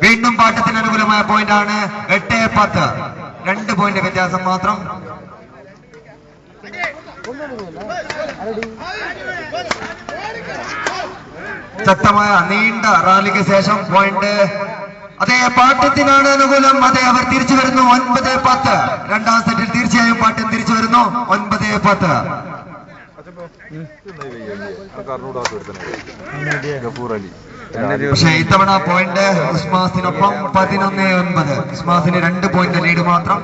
വീണ്ടും പാട്ടത്തിന് അനുകൂലമായ പോയിന്റ് ആണ്. 8-10, 2 പോയിന്റ് വ്യത്യാസം മാത്രം. ശക്തമായ നീണ്ട റാലിക്ക് ശേഷം പോയിന്റ് അതേ പാട്ടത്തിനാണ് അനുകൂലം. അതെ, അവർ തിരിച്ചു വരുന്നു. 9-10. രണ്ടാം സെറ്റിൽ തീർച്ചയായും പാട്ടം തിരിച്ചു വരുന്നു. 9-10. പക്ഷേ ഇത്തവണ പോയിന്റ് ഉസ്മാസിനൊപ്പം 11-9. ഉസ്മാസിന് 2 പോയിന്റ് ലീഡ് മാത്രം.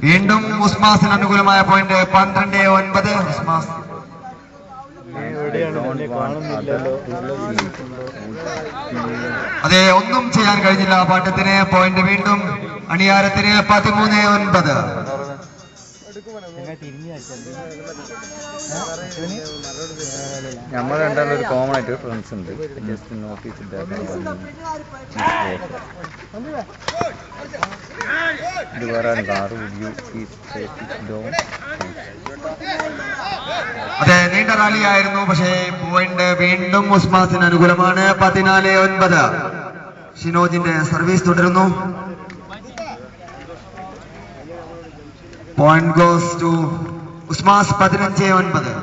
വീണ്ടും ഉസ്മാസിന് അനുകൂലമായ പോയിന്റ് 12-9. ഉസ്മാസ് അതെ, ഒന്നും ചെയ്യാൻ കഴിഞ്ഞില്ല പാട്ടത്തിന്. പോയിന്റ് വീണ്ടും അണിയാരത്തിന് 13-9. നമ്മൾ രണ്ടാളും ഒരു കോമൺ ആയിട്ട് ഫ്രണ്ട്സ് ഉണ്ട്. ജസ്റ്റ് നോട്ടീസ് ഇത് പറയാൻ കാറ് അതെ, നീണ്ട റാലിയായിരുന്നു. പക്ഷേ പോയിന്റ് വീണ്ടും ഉസ്മാസിന് അനുകൂലമാണ്. 14-9. ഷിനോജിന്റെ സർവീസ് തുടരുന്നു. Point goes to Usmas. 15-9.